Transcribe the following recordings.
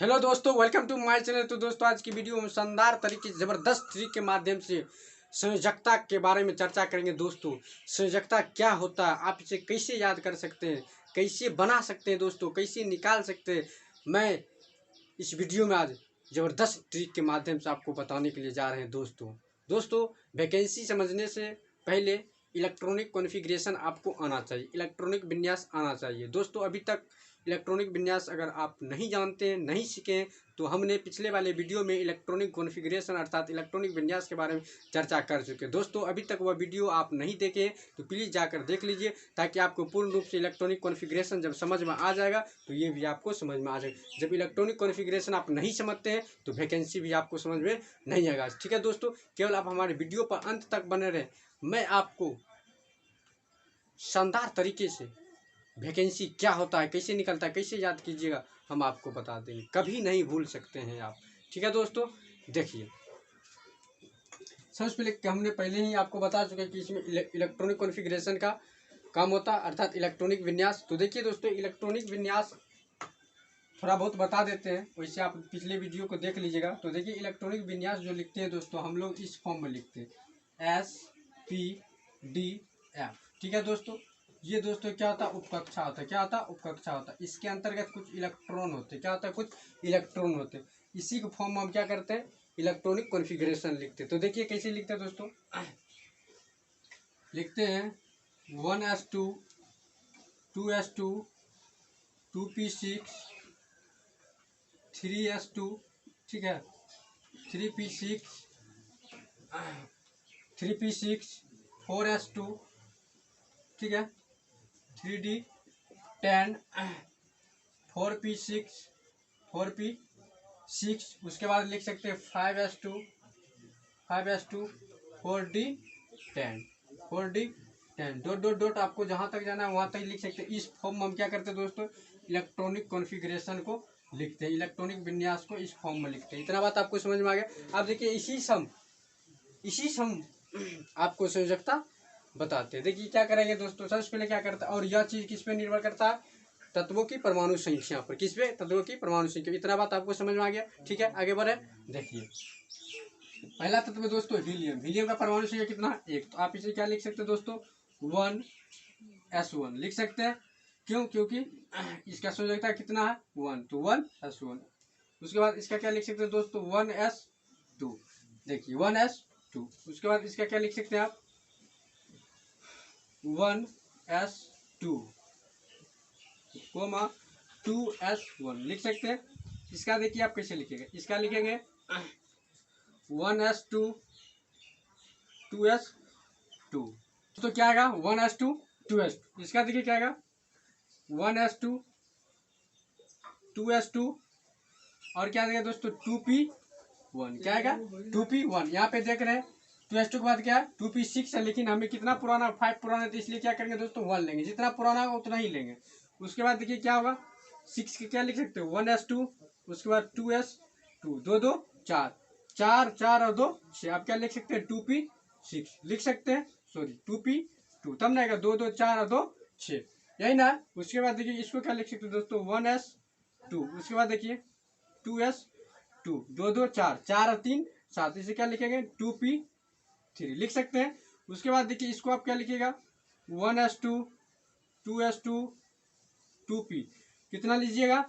Hello दोस्तों, welcome to my channel. तो दोस्तों, आज की वीडियो में शानदार तरीके से ज़बरदस्त ट्रिक के माध्यम से संयोजकता के बारे में चर्चा करेंगे। दोस्तों, संयोजकता क्या होता है, आप इसे कैसे याद कर सकते हैं, कैसे बना सकते हैं, दोस्तों कैसे निकाल सकते हैं, मैं इस वीडियो में आज ज़बरदस्त ट्रिक के माध्यम से आपको बताने के लिए जा रहे हैं। दोस्तों वैकेंसी समझने से पहले इलेक्ट्रॉनिक कॉन्फ़िगरेशन आपको आना चाहिए, इलेक्ट्रॉनिक विन्यास आना चाहिए। दोस्तों, अभी तक इलेक्ट्रॉनिक विन्यास अगर आप नहीं जानते हैं, नहीं सीखे हैं, तो हमने पिछले वाले वीडियो में इलेक्ट्रॉनिक कॉन्फ़िगरेशन अर्थात इलेक्ट्रॉनिक विन्यास के बारे में चर्चा कर चुके हैं। दोस्तों, अभी तक वह वीडियो आप नहीं देखे तो प्लीज़ जाकर देख लीजिए, ताकि आपको पूर्ण रूप से इलेक्ट्रॉनिक कॉन्फ़िगरेशन जब समझ में आ जाएगा तो ये भी आपको समझ में आ जाएगा। जब इलेक्ट्रॉनिक कॉन्फ़िगरेशन आप नहीं समझते हैं तो वैकेंसी भी आपको समझ में नहीं आएगा। ठीक है दोस्तों, केवल आप हमारे वीडियो पर अंत तक बने रहें। मैं आपको शानदार तरीके से वैकेंसी क्या होता है, कैसे निकलता है, कैसे याद कीजिएगा, हम आपको बता देंगे, कभी नहीं भूल सकते हैं आप। ठीक है दोस्तों, देखिए सबसे पहले हमने पहले ही आपको बता चुके हैं कि इसमें इलेक्ट्रॉनिक कॉन्फ़िगरेशन का काम होता है अर्थात इलेक्ट्रॉनिक विन्यास। तो देखिए दोस्तों, इलेक्ट्रॉनिक विन्यास थोड़ा बहुत बता देते हैं, वैसे आप पिछले वीडियो को देख लीजिएगा। तो देखिए, इलेक्ट्रॉनिक विन्यास जो लिखते हैं दोस्तों, हम लोग इस फॉर्म में लिखते हैं SPDF। ठीक है दोस्तों, ये दोस्तों क्या होता है, उपकक्षा होता है। क्या होता है, उपकक्षा होता है। इसके अंतर्गत कुछ इलेक्ट्रॉन होते हैं। क्या होता है, कुछ इलेक्ट्रॉन होते हैं। इसी के फॉर्म में हम क्या करते हैं, इलेक्ट्रॉनिक कॉन्फ़िगरेशन लिखते हैं। तो देखिए कैसे लिखते हैं दोस्तों, लिखते हैं 1s2 2s2 2p6 3s2, ठीक है, 3p6 3p6 4s2, ठीक है, 3d10 4p6 4p6। उसके बाद लिख सकते हैं 5s2 4d10 4d10 dot dot dot. आपको जहाँ तक जाना है वहाँ तक लिख सकते हैं। इस फॉर्म में हम क्या करते हैं दोस्तों, इलेक्ट्रॉनिक कॉन्फ़िगरेशन को लिखते हैं, इलेक्ट्रॉनिक विन्यास को इस फॉर्म में लिखते हैं। इतना बात आपको समझ में आ गया। आप देखिए, इसी सम आपको संयोजकता बताते हैं। देखिए क्या करेंगे दोस्तों, सबसे पहले क्या करता है, और यह चीज़ किस पे निर्भर करता है, तत्वों की परमाणु संख्या पर। किस पे, तत्वों की परमाणु संख्या। इतना बात आपको समझ में आ गया। ठीक है, आगे बढ़े। देखिए पहला तत्व में दोस्तों हीलियम। हीलियम का परमाणु संख्या कितना है, 1। तो आप इसे क्या लिख सकते हैं दोस्तों, 1s1 लिख सकते हैं। क्यों, क्योंकि इसका संयोजकता कितना है, 1, तो 1s1। उसके बाद इसका क्या लिख सकते हैं दोस्तों, 1s2। देखिए 1s2। उसके बाद इसका क्या लिख सकते हैं आप, 1s2 कोमा 2s1 लिख सकते हैं। इसका देखिए आप कैसे लिखेंगे, इसका लिखेंगे 1s2 2s2। तो क्या आएगा, 1s2 2s2। इसका देखिए क्या आएगा, 1s2 2s2 और क्या देगा दोस्तों, 2p1। क्या आएगा, 2p1। यहाँ पे देख रहे हैं 2s2 के बाद क्या है, 2p6 है। लेकिन हमें कितना पुराना, 5 पुराना है, तो इसलिए क्या करेंगे दोस्तों, 1 लेंगे। जितना पुराना होगा उतना ही लेंगे। उसके बाद देखिए क्या होगा, 6 के क्या लिख सकते हो, 1s2। उसके बाद 2s2 2 2 4 4 4 और 2 6। आप क्या लिख सकते हैं, 2p6 लिख सकते हैं, सॉरी 2p2। तब ना आएगा 2 2 4 और 2 6, यही ना। उसके बाद देखिए इसको क्या लिख सकते हैं दोस्तों, 1s2। उसके बाद देखिए 2s2 2 2 4 4 और 3 7। इसे क्या लिखेंगे, 2p3 लिख सकते हैं। उसके बाद देखिए इसको आप क्या लिखिएगा, 1s2 2s2 2p कितना लीजिएगा,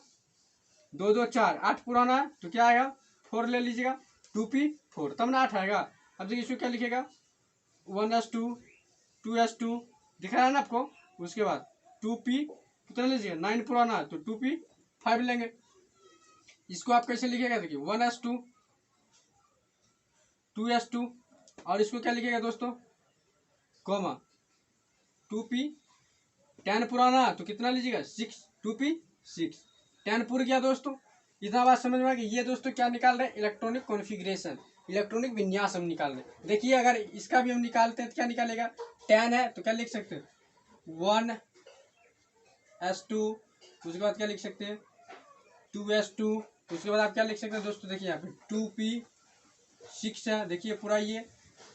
2 2 4 8 पुराना है, तो क्या आएगा, 4 ले लीजिएगा, 2p4 तब ना 8 आएगा। अब देखिए इसको क्या लिखेगा, 1s2 2s2 दिख रहा है ना आपको। उसके बाद 2p कितना लीजिएगा, 9 पुराना है, तो 2p5 लेंगे। इसको आप कैसे लिखेगा, देखिए 1s2 2s2 और इसको क्या लिखेगा दोस्तों, कोमा 2p10 पुराना तो कितना लीजिएगा, 6 2p6 10 पुर गया दोस्तों। इतना बात समझ में आ गई। ये दोस्तों क्या निकाल रहे हैं, इलेक्ट्रॉनिक कॉन्फ़िगरेशन, इलेक्ट्रॉनिक विन्यास हम निकाल रहे हैं। देखिए अगर इसका भी हम निकालते हैं तो क्या निकालेगा, 10 है तो क्या लिख सकते हैं, 1s2। उसके बाद क्या लिख सकते हैं, 2s2। उसके बाद आप क्या लिख सकते हैं दोस्तों, देखिए यहाँ पे 2p6 है। देखिए पूरा ये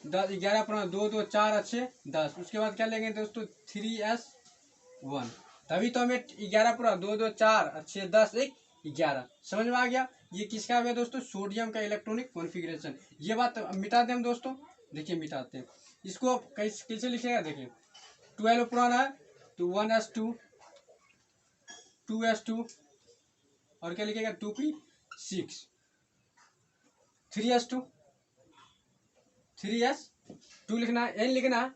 10 11 पुराना, 2 2 4 अच्छे 10। उसके बाद क्या लेंगे दोस्तों, 3s1। तभी तो हमें 11 पूरा 2 2 4 अच्छे 10 1 11। समझ में आ गया। ये किसका आ गया दोस्तों, सोडियम का इलेक्ट्रॉनिक कॉन्फ़िगरेशन। ये बात मिटा दें हम दोस्तों, देखिए मिटाते हैं इसको। कैसे लिखेगा देखिए, 12 पुराना है तो 1s2 2s2 और क्या लिखेगा 2p6 3s2 3s2 लिखना है, n लिखना है।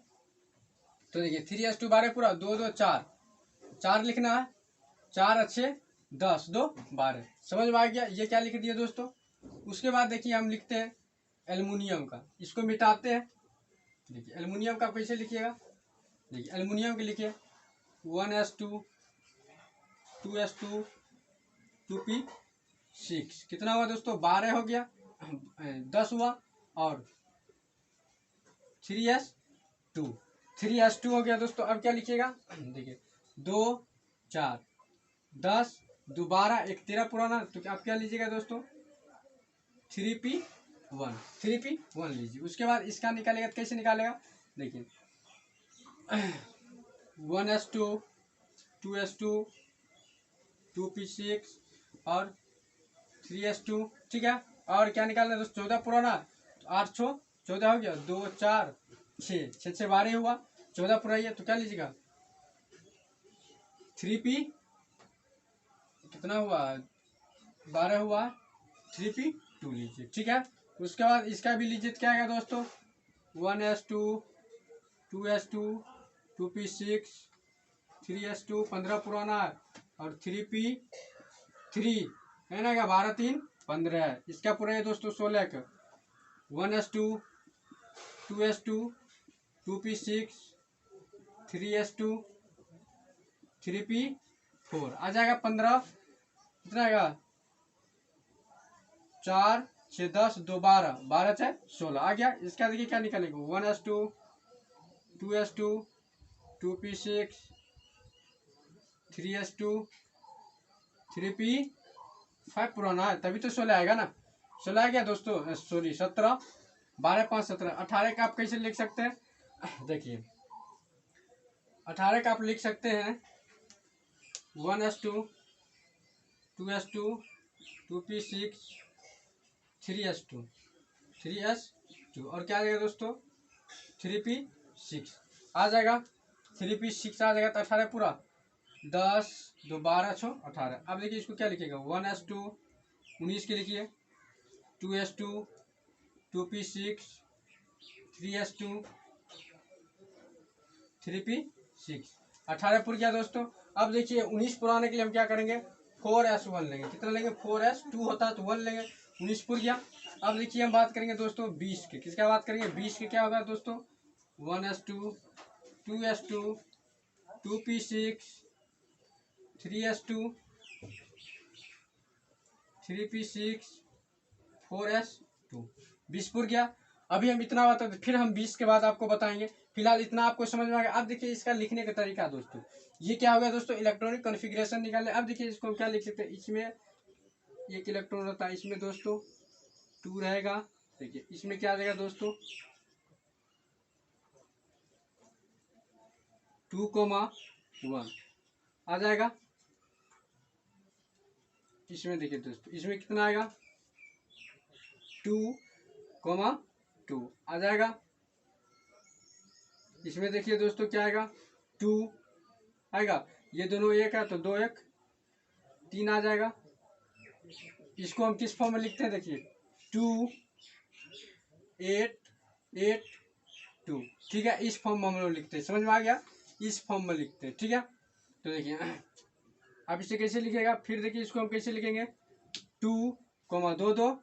तो देखिए 3s2 12 पूरा 2 2 4 4 लिखना है, 4 अच्छे 10 2 12। समझ में आ गया। ये क्या लिख दिया दोस्तों। उसके बाद देखिए हम लिखते हैं एल्युमिनियम का, इसको मिटाते हैं। देखिए एल्युमिनियम का कैसे लिखिएगा, देखिए एल्युमिनियम के लिखिए 1s2 2s2 2p6 कितना हुआ दोस्तों 12 हो गया 10 हुआ और 3s2 हो गया दोस्तों। अब क्या लिखिएगा देखिए 2 4 10 2 12 1 13 पुराना, तो आप क्या लीजिएगा दोस्तों 3p1 लीजिए। उसके बाद इसका निकालेगा तो कैसे निकालेगा देखिए 1s2 2s2 2p6 और 3s2, ठीक है। और क्या निकालना है दोस्तों 14 पुराना, तो 8 छो 14 हो गया 2 4 6 6 12 हुआ 14 पुराइए, तो क्या लीजिएगा 3p कितना हुआ 12 हुआ 3p2 लीजिए, ठीक है। उसके बाद इसका भी लीजिए तो क्या आएगा दोस्तों 1s2 2s2 2p6 3s2 15 पुराना और 3p3 है ना, क्या 12 3 15 है। इसका पूरा है दोस्तों 16 का 1s2 2s2 2p6 3s2 3p4 आ जाएगा 15, कितना आएगा 4 6 10 2 12 12 6 16 आ गया। इसका देखिए क्या निकलेगा 1s2 2s2 2p6 3s2 3p5 पुराना है तभी तो 16 आएगा ना। 16 आ गया दोस्तों, सॉरी 17 12 5 17 18 का आप कैसे लिख सकते हैं देखिए 18 का आप लिख सकते हैं 1s2 2s2 2p6 3s2 और क्या आ जाएगा दोस्तों 3p6 आ जाएगा 3p6 आ जाएगा तो 18 पूरा 10 2 12 6 18। अब देखिए इसको क्या लिखिएगा 1s2 19 के लिखिए 2s2 2p6 3s2 3p6 18 पुर गया दोस्तों। अब देखिए 19 पुराने के लिए हम क्या करेंगे 4s1 लेंगे, कितना लेंगे 4s2 होता है तो 1 लेंगे, 19 पुर गया। अब देखिए हम बात करेंगे दोस्तों 20 के, किसका बात करेंगे 20 के क्या होगा दोस्तों 1s2 2s2 2p6 3s2 3p6 4s2 20 पुर गया। अभी हम इतना बता, फिर हम 20 के बाद आपको बताएंगे। फिलहाल इतना आपको समझ में आ गया। अब देखिए इसका लिखने का तरीका दोस्तों, ये क्या हो गया दोस्तों इलेक्ट्रॉनिक कॉन्फ़िगरेशन निकालने। अब देखिए इसको क्या लिख सकते हैं, इसमें एक इलेक्ट्रॉन रहता है, इसमें दोस्तों 2 रहेगा। देखिए इसमें क्या आ जाएगा दोस्तों 2,1 आ जाएगा। इसमें देखिए दोस्तों इसमें कितना आएगा 2,2 आ जाएगा। इसमें देखिए दोस्तों क्या आएगा 2 आएगा, ये दोनों एक है तो 2 1 3 आ जाएगा। इसको हम किस फॉर्म में लिखते हैं देखिए 2 8 8 2, ठीक है। इस फॉर्म में हम लोग लिखते हैं, समझ में आ गया, इस फॉर्म में लिखते हैं, ठीक है। तो देखिए अब इसे कैसे लिखेगा, फिर देखिए इसको हम कैसे लिखेंगे 2,2 2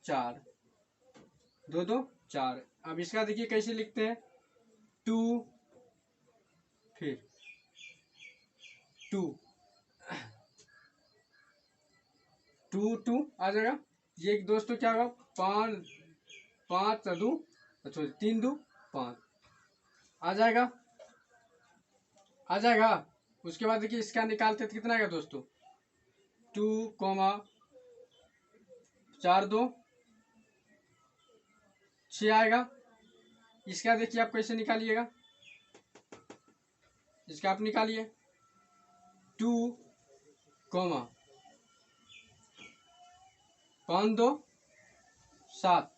4 2 2 4। अब इसका देखिए कैसे लिखते हैं 2 फिर 2 2 2 आ जाएगा। ये दोस्तों क्या होगा 5 5 2 अच्छा 3 2 5 आ जाएगा आ जाएगा। उसके बाद देखिए इसका निकालते तो कितना आएगा दोस्तों 2,4 2 6 आएगा। इसका देखिए आप कैसे निकालिएगा, इसका आप निकालिए 2, 5 2 7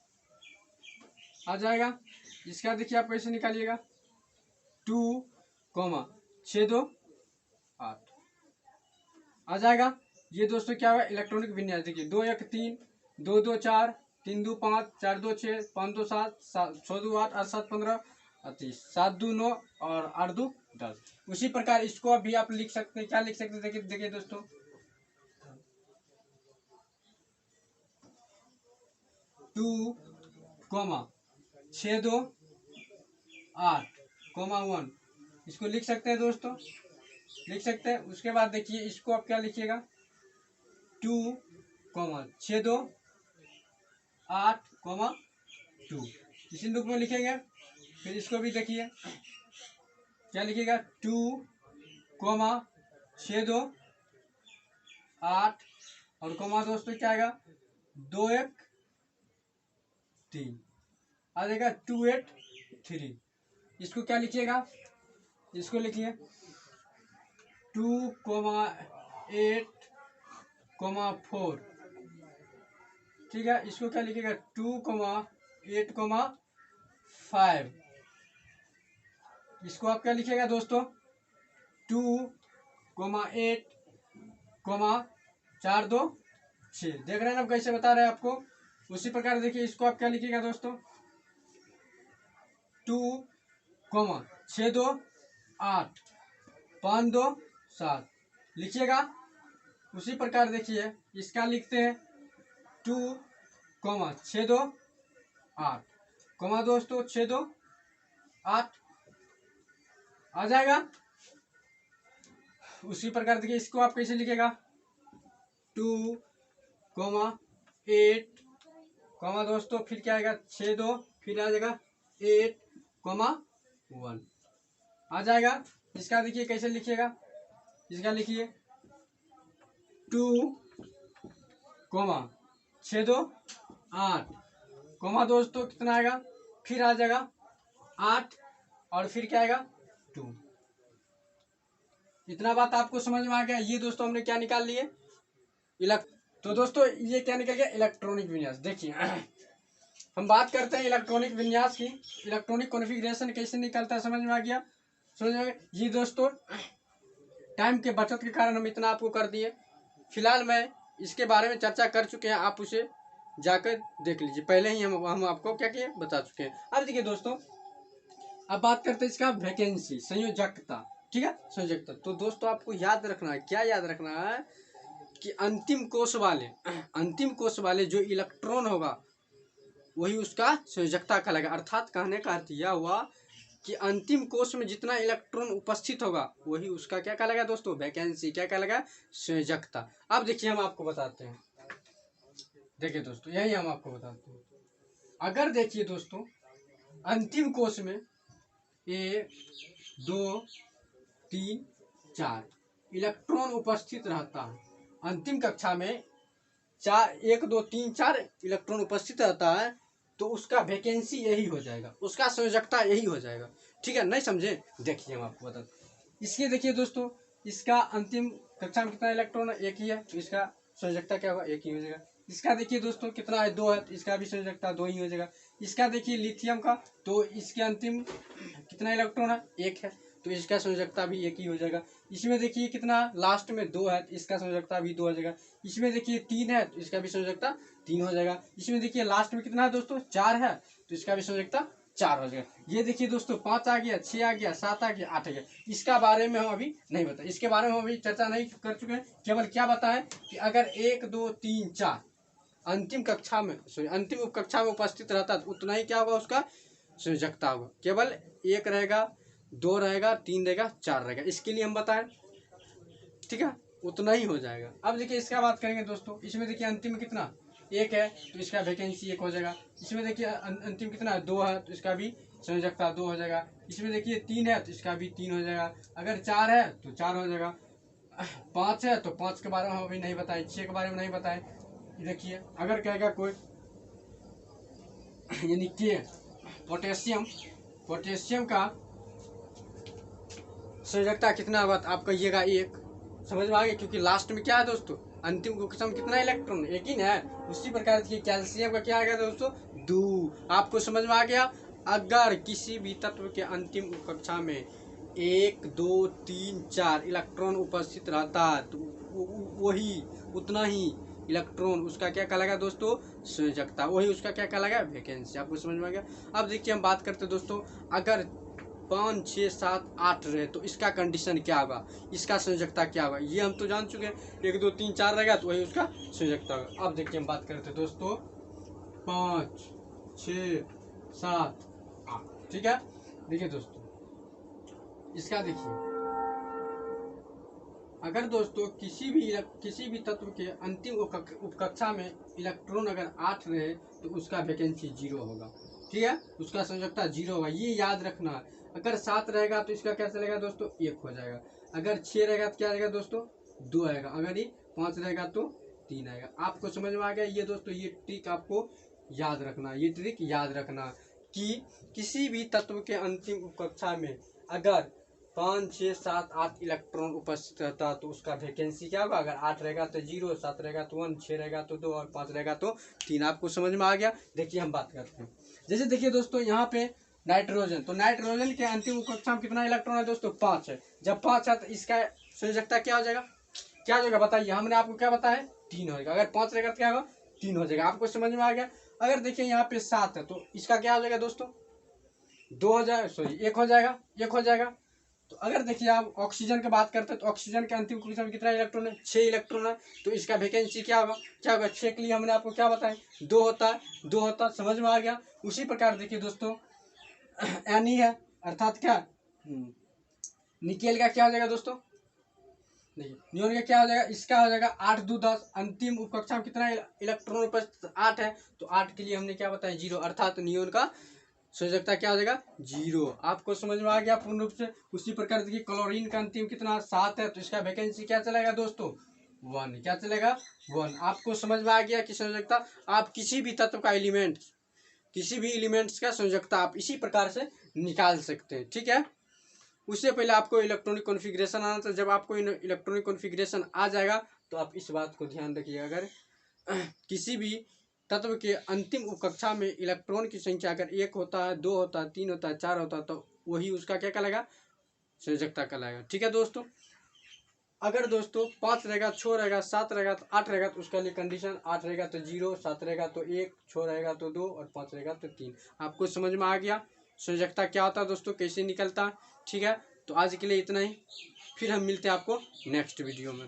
आ जाएगा। इसका देखिए आप कैसे निकालिएगा, 2 6 2 8 आ जाएगा। ये दोस्तों क्या हुआ, इलेक्ट्रॉनिक विन्यास। देखिए 2 1 3 2 2 4 3 2 5 4 2 6 5 2 7 6 2 8 8 7 15 30 7 2 9 और 8 2 10। उसी प्रकार इसको भी आप लिख सकते हैं। क्या लिख सकते हैं, देखिए देखिए दोस्तों, 2 6 2 8 1 इसको लिख सकते हैं दोस्तों, लिख सकते हैं। उसके बाद देखिए इसको आप क्या लिखिएगा, 2 6 2 8 2 इसी रूप में लिखेंगे। फिर इसको भी देखिए क्या लिखिएगा, 2 6 2 8 और कोमा दोस्तों क्या आएगा, 2 1 3 आ जाएगा, 2 8 3। इसको क्या लिखिएगा, इसको लिखिए 2 8 4 ठीक है। इसको क्या लिखिएगा, 2 8 5। इसको आप क्या लिखिएगा दोस्तों, 2 8 4 2 6। देख रहे हैं ना कैसे बता रहे हैं आपको। उसी प्रकार देखिए इसको आप क्या लिखिएगा दोस्तों, 2 6 2 8 5 2 7 लिखिएगा। उसी प्रकार देखिए इसका लिखते हैं, 2 6 2 8 दोस्तों 6 2 8 आ जाएगा। उसी प्रकार देखिए इसको आप कैसे लिखेगा, 2 8 दोस्तों फिर क्या आएगा, 6 2 फिर आ जाएगा 8 1 आ जाएगा। इसका देखिए कैसे लिखिएगा, इसका लिखिए 2 6 2 8 दोस्तों कितना आएगा, फिर आ जाएगा 8 और फिर क्या आएगा 2। इतना बात आपको समझ में आ गया। ये दोस्तों हमने क्या निकाल लिए, तो दोस्तों ये क्या निकल गया, इलेक्ट्रॉनिक विन्यास। देखिए हम बात करते हैं इलेक्ट्रॉनिक विन्यास की। इलेक्ट्रॉनिक कॉन्फ़िगरेशन कैसे निकलता है, समझ में आ गया, समझ में आ गया। ये दोस्तों टाइम के बचत के कारण हम इतना आपको कर दिए। फिलहाल मैं इसके बारे में चर्चा कर चुके हैं, आप उसे जाकर देख लीजिए। पहले ही हम आपको क्या किए बता चुके हैं। अब देखिए दोस्तों, अब बात करते हैं इसका वैकेंसी, संयोजकता। ठीक है, संयोजकता। तो दोस्तों आपको याद रखना है, क्या याद रखना है कि अंतिम कोष वाले जो इलेक्ट्रॉन होगा वही उसका संयोजकता कहलाएगा। अर्थात कहने का अर्थ यह हुआ कि अंतिम कोष में जितना इलेक्ट्रॉन उपस्थित होगा वही उसका क्या कहलाएगा दोस्तों, वैकेंसी। क्या कहलाएगा, संयोजकता। अब देखिए हम आपको बताते हैं, देखिए दोस्तों यही हम आपको बताते हैं। अगर देखिए दोस्तों अंतिम कोष में 1 2 3 4 इलेक्ट्रॉन उपस्थित रहता है, अंतिम कक्षा में 1 2 3 4 इलेक्ट्रॉन उपस्थित रहता है, तो उसका वैकेंसी यही हो जाएगा, उसका संयोजकता यही हो जाएगा। ठीक है, नहीं समझे, देखिए हम आपको बताते हैं। इसके देखिए दोस्तों, इसका अंतिम कक्षा में कितना इलेक्ट्रॉन है, एक ही है, तो इसका संयोजकता क्या होगा, एक ही हो जाएगा। इसका देखिए दोस्तों कितना है, 2 है, तो इसका भी संयोजकता 2 ही हो जाएगा। इसका देखिए लिथियम का, तो इसके अंतिम कितना इलेक्ट्रॉन है, 1 है, तो इसका संयोजकता भी 1 ही हो जाएगा। इसमें देखिए कितना लास्ट में 2 है, तो इसका संयोजकता भी 2 हो जाएगा। इसमें देखिए 3 है, तो इसका भी संयोजकता 3 हो जाएगा। इसमें देखिए लास्ट में कितना है दोस्तों, 4 है, तो इसका भी संयोजकता 4 हो जाएगा। ये देखिए दोस्तों 5 आ गया, 6 आ गया, 7 आ गया, 8 आ गया। इसका बारे में हम अभी नहीं बताए, इसके बारे में हम अभी चर्चा नहीं कर चुके हैं। केवल क्या बताएं कि अगर 1 2 3 4 अंतिम कक्षा में अंतिम कक्षा में उपस्थित रहता है, उतना ही क्या होगा, उसका संयोजकता होगा। केवल 1 रहेगा, 2 रहेगा, 3 रहेगा, 4 रहेगा, इसके लिए हम बताएं। ठीक है, उतना ही हो जाएगा। अब देखिए इसका बात करेंगे दोस्तों, इसमें देखिए अंतिम में कितना 1 है, तो इसका वैकेंसी 1 हो जाएगा। इसमें देखिए अंतिम कितना है, 2 है, तो इसका भी संयोजकता 2 हो जाएगा। इसमें देखिए 3 है, तो इसका भी 3 हो जाएगा। अगर 4 है तो 4 हो जाएगा। 5 है तो 5 के बारे में हम अभी नहीं बताएं, 6 के बारे में नहीं बताएं। देखिए अगर कहेगा कोई यानी कि पोटेशियम का संयोजकता कितना होगा, तो आप कहिएगा 1। समझ में आ गया, क्योंकि लास्ट में क्या है दोस्तों, अंतिम कक्षा में कितना इलेक्ट्रॉन, एक ही ना है। उसी प्रकार देखिए कैल्शियम का क्या आ गया दोस्तों, 2। आपको समझ में आ गया। अगर किसी भी तत्व के अंतिम कक्षा में 1 2 3 4 इलेक्ट्रॉन उपस्थित रहता है तो वही उतना ही इलेक्ट्रॉन उसका क्या कहलाएगा दोस्तों, संयोजकता। वही उसका क्या कहलाएगा, वैकेंसी। आपको समझ में आ गया। अब देखिए हम बात करते हैं दोस्तों, अगर 5 6 7 8 रहे तो इसका कंडीशन क्या होगा, इसका संयोजकता क्या होगा, ये हम तो जान चुके हैं। 1 2 3 4 रहेगा तो वही उसका संयोजकता होगा। अब देखिए हम बात करते हैं दोस्तों 5 6 7 8, ठीक है। देखिए दोस्तों इसका देखिए, अगर दोस्तों किसी भी तत्व के अंतिम उपकक्षा में इलेक्ट्रॉन अगर 8 रहे तो उसका वैकेंसी 0 होगा, ठीक है। उसका संयोजकता 0 होगा, ये याद रखना है। अगर 7 रहेगा तो इसका क्या चलेगा दोस्तों, 1 हो जाएगा। अगर 6 रहेगा तो क्या रहेगा दोस्तों, 2 आएगा। अगर ये 5 रहेगा तो 3 आएगा। आपको समझ में आ गया ये दोस्तों, ये ट्रिक आपको याद रखना, ये ट्रिक याद रखना कि किसी भी तत्व के अंतिम कक्षा में अगर 5 6 7 8 इलेक्ट्रॉन उपस्थित रहता तो उसका वैकेंसी क्या होगा। अगर 8 रहेगा तो 0, 7 रहेगा तो 1, 6 रहेगा तो 2 और 5 रहेगा तो 3। आपको समझ में आ गया। देखिए हम बात करते हैं, जैसे देखिए दोस्तों यहाँ पे नाइट्रोजन, तो नाइट्रोजन के अंतिम कक्षा में कितना इलेक्ट्रॉन है दोस्तों, 5 है। जब 5 है तो इसका संयोजकता क्या हो जाएगा, क्या हो जाएगा बताइए। हमने आपको क्या बताया, 3 हो जाएगा। अगर 5 रहेगा तो क्या होगा, 3 हो जाएगा। आपको समझ में आ गया। अगर देखिए यहाँ पे 7 है तो इसका क्या हो जाएगा दोस्तों, 2 हो जाएगा, सॉरी 1 हो जाएगा, 1 हो जाएगा। तो अगर देखिए आप ऑक्सीजन की बात करते हैं तो ऑक्सीजन के अंतिम कक्षा में कितना इलेक्ट्रॉन है, 6 इलेक्ट्रॉन है। तो इसका वैकेंसी क्या होगा, क्या होगा, 6 के लिए हमने आपको क्या बताया, 2 होता है, 2 होता है। समझ में आ गया। उसी प्रकार देखिए दोस्तों एनी है, अर्थात क्या, निकेल का क्या हो जाएगा दोस्तों, देखिए नियोन का क्या हो जाएगा, इसका हो जाएगा 8 2 10। अंतिम उपकक्षा में कितना इलेक्ट्रॉन उपस्थित, 8 है। तो 8 के लिए हमने क्या बताया, 0, अर्थात नियोन का संयोजकता क्या हो जाएगा, 0। आपको समझ में आ गया पूर्ण रूप से। उसी प्रकार देखिए क्लोरीन का अंतिम कितना, 7 है। तो इसका वैकेंसी क्या चलेगा दोस्तों, 1। क्या चलेगा, 1। आपको समझ में आ गया कि संयोजकता, आप किसी भी तत्व का एलिमेंट, किसी भी एलिमेंट्स का संयोजकता आप इसी प्रकार से निकाल सकते हैं, ठीक है। उससे पहले आपको इलेक्ट्रॉनिक कॉन्फ़िगरेशन आना था। जब आपको इलेक्ट्रॉनिक कॉन्फ़िगरेशन आ जाएगा तो आप इस बात को ध्यान रखिएगा, अगर किसी भी तत्व के अंतिम उपकक्षा में इलेक्ट्रॉन की संख्या अगर 1 होता है, 2 होता है, 3 होता है, 4 होता है तो वही उसका क्या कहलाएगा, संयोजकता कहलाएगा, ठीक है दोस्तों। अगर दोस्तों 5 रहेगा, 6 रहेगा, 7 रहेगा तो 8 रहेगा तो उसका लिए कंडीशन, 8 रहेगा तो 0, 7 रहेगा तो 1, 6 रहेगा तो 2 और 5 रहेगा तो 3। आपको समझ में आ गया संयोजकता क्या होता है दोस्तों, कैसे निकलता है, ठीक है। तो आज के लिए इतना ही, फिर हम मिलते हैं आपको नेक्स्ट वीडियो में।